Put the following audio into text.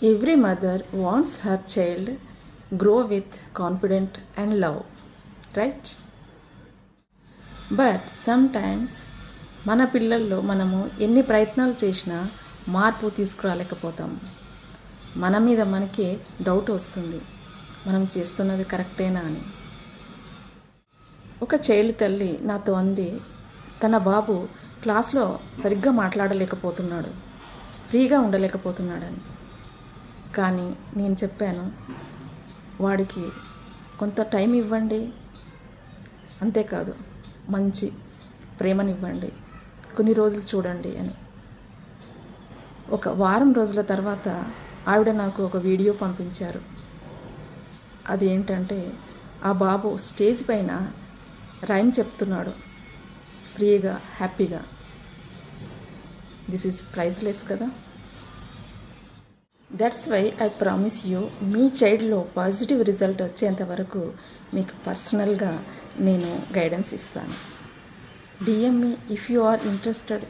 Every mother wants her child grow with confidence and love, right? But sometimes మన పిల్లల్లో మనము ఎన్ని ప్రయత్నాలు చేసినా మార్పు తీసుకురాలేకపోతాం. మన మీద మనకే డౌట్ వస్తుంది, మనం చేస్తున్నది కరెక్టేనా అని. ఒక చైల్డ్ తల్లి నాతో అంది, తన బాబు క్లాస్లో సరిగ్గా మాట్లాడలేకపోతున్నాడు, ఫ్రీగా ఉండలేకపోతున్నాడని. కానీ నేను చెప్పాను, వాడికి కొంత టైం ఇవ్వండి, అంతేకాదు మంచి ప్రేమనివ్వండి, కొన్ని రోజులు చూడండి అని. ఒక వారం రోజుల తర్వాత ఆవిడ నాకు ఒక వీడియో పంపించారు. అది ఏంటంటే, ఆ బాబు స్టేజ్ పైన రైమ్ చెప్తున్నాడు ఫ్రీగా, హ్యాపీగా. దిస్ ఈజ్ ప్రైజ్లెస్ కదా. That's why I promise you, మీ చైల్డ్లో పాజిటివ్ రిజల్ట్ వచ్చేంత వరకు మీకు పర్సనల్గా నేను గైడెన్స్ ఇస్తాను. DM me if you are interested.